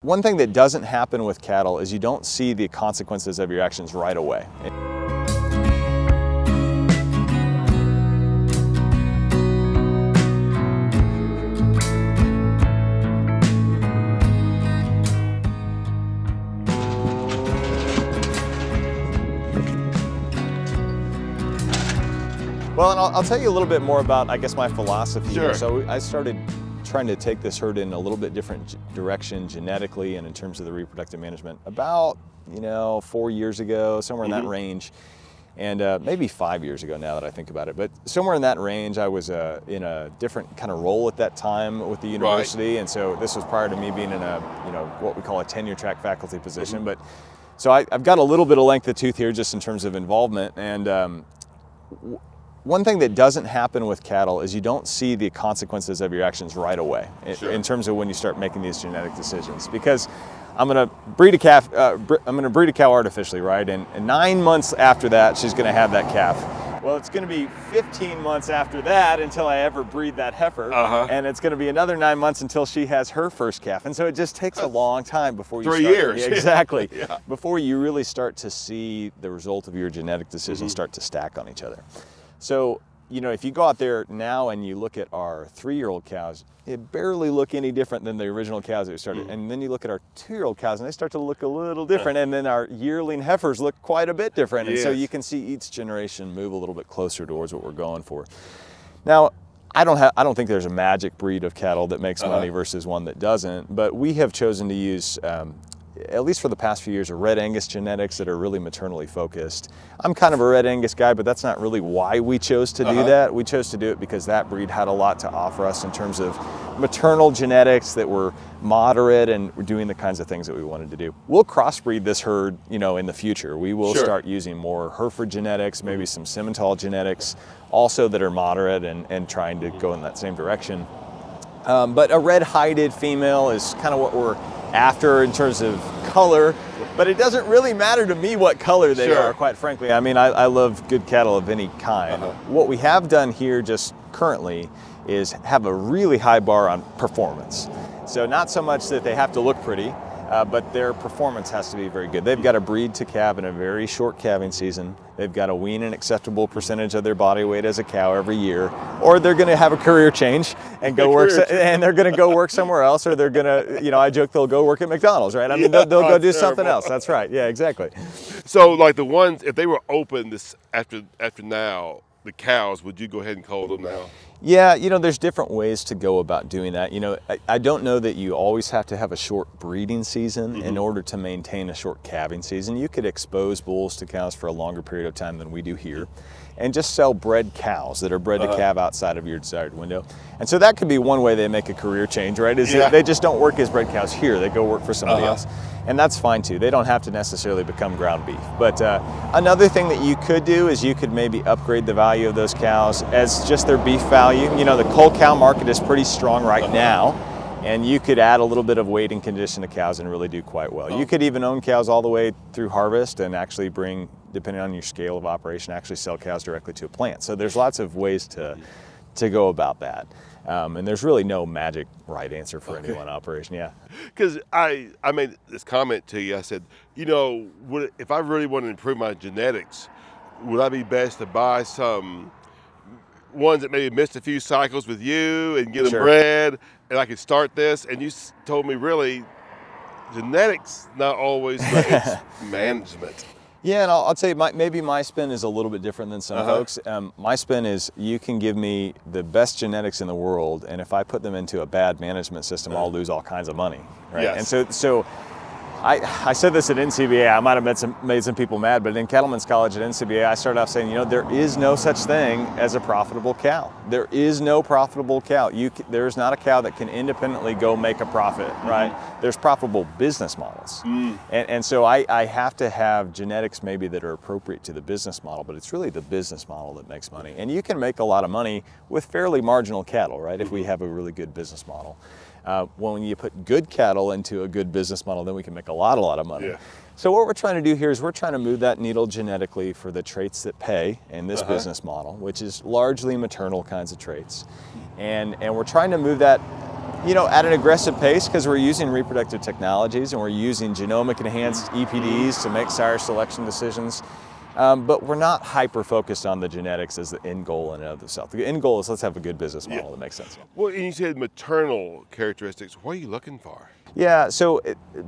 One thing that doesn't happen with cattle is you don't see the consequences of your actions right away. Well, and I'll tell you a little bit more about, I guess, my philosophy here. So I started trying to take this herd in a little bit different direction genetically and in terms of the reproductive management about, 4 years ago, somewhere in that range. And maybe 5 years ago now that I think about it. But somewhere in that range, I was in a different kind of role at that time with the university. Right. And so this was prior to me being in a, what we call a tenure track faculty position. But so I've got a little bit of length of tooth here just in terms of involvement. And one thing that doesn't happen with cattle is you don't see the consequences of your actions right away in terms of when you start making these genetic decisions. Because I'm going to breed a calf. I'm going to breed a cow artificially, right? And 9 months after that, she's going to have that calf. Well, it's going to be 15 months after that until I ever breed that heifer, and it's going to be another 9 months until she has her first calf. And so it just takes a long time before you 3 years. Yeah, exactly. Before you really start to see the result of your genetic decisions start to stack on each other. So, if you go out there now and you look at our 3-year-old cows, they barely look any different than the original cows that we started. And then you look at our 2-year-old cows and they start to look a little different. And then our yearling heifers look quite a bit different. And so you can see each generation move a little bit closer towards what we're going for. Now, I don't think there's a magic breed of cattle that makes money versus one that doesn't, but we have chosen to use, at least for the past few years, Red Angus genetics that are really maternally focused. I'm kind of a Red Angus guy, but that's not really why we chose to do that. We chose to do it because that breed had a lot to offer us in terms of maternal genetics that were moderate and we're doing the kinds of things that we wanted to do. We'll crossbreed this herd, in the future. We will start using more Hereford genetics, maybe some Simmental genetics, also that are moderate and trying to go in that same direction. But a red-hided female is kind of what we're after in terms of color, but it doesn't really matter to me what color they are, quite frankly. I mean, I love good cattle of any kind. What we have done here just currently is have a really high bar on performance. So not so much that they have to look pretty, but their performance has to be very good. They've got to breed to calve in a very short calving season. They've got to wean an acceptable percentage of their body weight as a cow every year, or they're going to have a career change and go work, and they're going to go work somewhere else, or they're going to, I joke they'll go work at McDonald's, right? I mean, they'll go do something else. That's right. Yeah, exactly. So, like the ones, if they were open this after now, the cows, would you go ahead and cull them now? Yeah, there's different ways to go about doing that. I don't know that you always have to have a short breeding season in order to maintain a short calving season. You could expose bulls to cows for a longer period of time than we do here and just sell bred cows that are bred to calve outside of your desired window. And so that could be one way they make a career change, right? Is that they just don't work as bred cows here. They go work for somebody else. And that's fine too. They don't have to necessarily become ground beef. But another thing that you could do is you could maybe upgrade the value of those cows as just their beef value. The cull cow market is pretty strong right now, and you could add a little bit of weight and condition to cows and really do quite well. You could even own cows all the way through harvest and actually bring, depending on your scale of operation, actually sell cows directly to a plant. So there's lots of ways to go about that. And there's really no magic right answer for any one operation, Because I made this comment to you. I said, if I really want to improve my genetics, would I be best to buy some ones that maybe missed a few cycles with you and get them bred, and I could start this? And you told me, really, genetics not always, but it's management. Yeah, and I'll tell you, maybe my spin is a little bit different than some folks. My spin is you can give me the best genetics in the world, and if I put them into a bad management system, I'll lose all kinds of money, right? And so I said this at NCBA. I might have made some people mad, but in Cattlemen's College at NCBA, I started off saying, there is no such thing as a profitable cow. There is no profitable cow. There's not a cow that can independently go make a profit, right? There's profitable business models. And so I have to have genetics maybe that are appropriate to the business model, but it's really the business model that makes money. And you can make a lot of money with fairly marginal cattle, right, if we have a really good business model. When you put good cattle into a good business model, then we can make a lot of money. So what we're trying to do here is we're trying to move that needle genetically for the traits that pay in this business model, which is largely maternal kinds of traits. And we're trying to move that You know, at an aggressive pace, because we're using reproductive technologies and we're using genomic enhanced EPDs to make sire selection decisions. But we're not hyper-focused on the genetics as the end goal in and of itself. The end goal is let's have a good business model that makes sense. Well, and you said maternal characteristics. What are you looking for? Yeah, so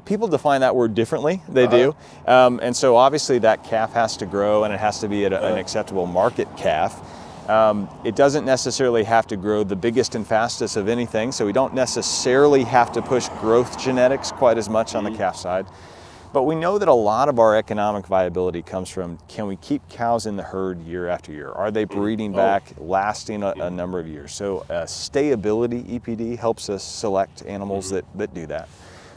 people define that word differently. They do. And so obviously that calf has to grow and it has to be at an acceptable market calf. It doesn't necessarily have to grow the biggest and fastest of anything, so we don't necessarily have to push growth genetics quite as much on the calf side. But we know that a lot of our economic viability comes from, can we keep cows in the herd year after year? Are they breeding back, lasting a number of years? So stayability EPD helps us select animals that do that.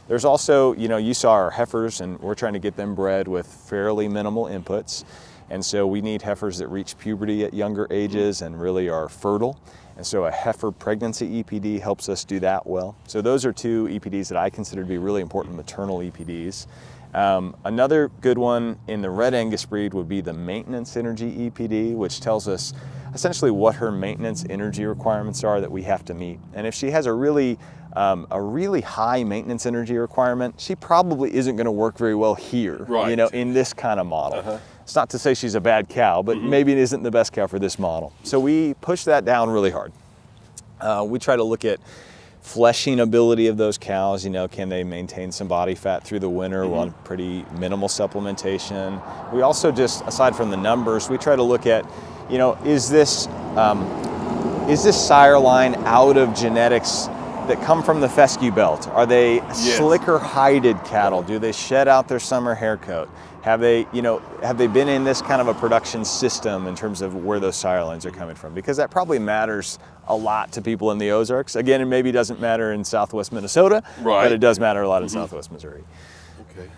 There's also, you know, you saw our heifers, and we're trying to get them bred with fairly minimal inputs. And so we need heifers that reach puberty at younger ages and really are fertile. And so a heifer pregnancy EPD helps us do that well. So those are two EPDs that I consider to be really important maternal EPDs. Another good one in the Red Angus breed would be the maintenance energy EPD, which tells us essentially what her maintenance energy requirements are that we have to meet. And if she has a really high maintenance energy requirement, she probably isn't going to work very well here, you know, in this kind of model. It's not to say she's a bad cow, but maybe it isn't the best cow for this model. So we push that down really hard. We try to look at fleshing ability of those cows. You know, can they maintain some body fat through the winter on pretty minimal supplementation? We also just, aside from the numbers, we try to look at, you know, is this sire line out of genetics that come from the fescue belt? Are they slicker hided cattle? Do they shed out their summer hair coat? Have they been in this kind of a production system in terms of where those sire lines are coming from? Because that probably matters a lot to people in the Ozarks. Again, it maybe doesn't matter in Southwest Minnesota, but it does matter a lot in Southwest Missouri. Okay.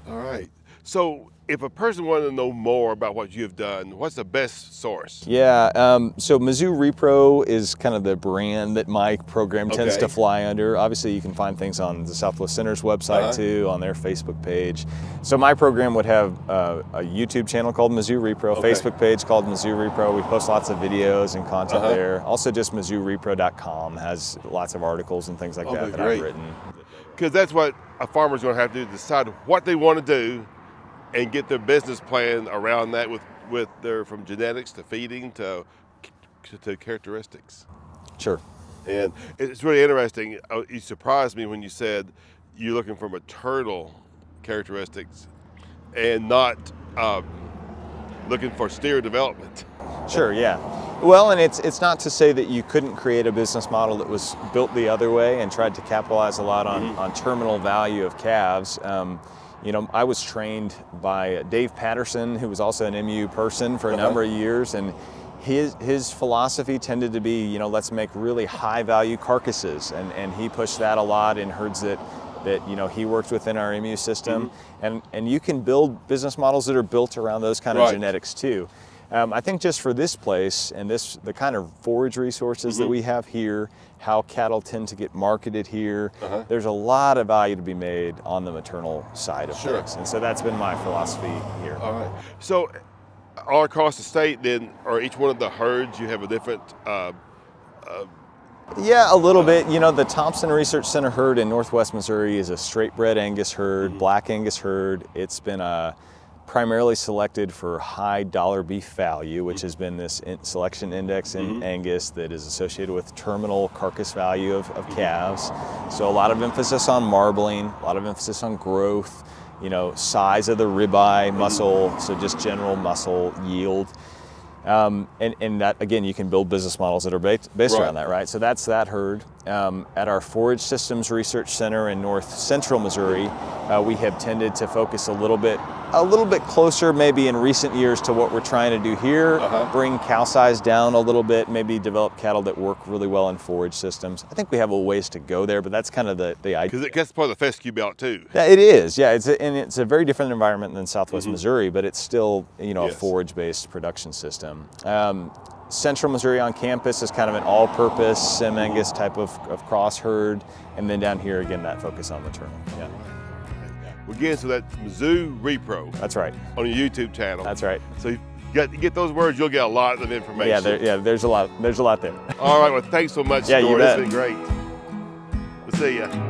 All right. So if a person wanted to know more about what you've done, what's the best source? Yeah, so Mizzou Repro is kind of the brand that my program tends to fly under. Obviously, you can find things on the Southwest Center's website too, on their Facebook page. So my program would have a YouTube channel called Mizzou Repro, Facebook page called Mizzou Repro. We post lots of videos and content there. Also, just MizzouRepro.com has lots of articles and things like that I've written. Because that's what a farmer's going to have to do, decide what they want to do and get their business plan around that with their, from genetics to feeding to characteristics. Sure. And it's really interesting. You surprised me when you said you're looking for maternal characteristics and not looking for steer development. Sure, yeah. Well, and it's not to say that you couldn't create a business model that was built the other way and tried to capitalize a lot on terminal value of calves. You know, I was trained by Dave Patterson, who was also an MU person for a number of years, and his philosophy tended to be, you know, let's make really high value carcasses, and he pushed that a lot in herds that you know he worked within our MU system, and you can build business models that are built around those kind of genetics too. I think just for this place and the kind of forage resources that we have here, how cattle tend to get marketed here, there's a lot of value to be made on the maternal side of things. And so that's been my philosophy here. All right. So all across the state then, or each one of the herds, you have a different yeah, a little bit. You know, the Thompson Research Center herd in Northwest Missouri is a straight bred Angus herd, black Angus herd. It's been primarily selected for high dollar beef value, which has been this selection index in Angus that is associated with terminal carcass value of calves. So a lot of emphasis on marbling, a lot of emphasis on growth, you know, size of the ribeye, muscle, so just general muscle yield. And that, again, you can build business models that are based around that, right? So that's that herd. At our Forage Systems Research Center in North Central Missouri, we have tended to focus a little bit closer maybe in recent years to what we're trying to do here, bring cow size down a little bit, maybe develop cattle that work really well in forage systems. I think we have a ways to go there, but that's kind of the idea. Because that's part of the fescue belt too. Yeah, it is, yeah. It's a very different environment than Southwest Missouri, but it's still, you know, a forage-based production system. Central Missouri on campus is kind of an all-purpose Sim Angus type of cross herd, and then down here again that focus on maternal. Yeah. Again, so that's Mizzou Repro. That's right. On your YouTube channel. That's right. So you get those words, you'll get a lot of information. Yeah, there's a lot there. All right, well, thanks so much. Yeah, you bet. It's been great. See ya.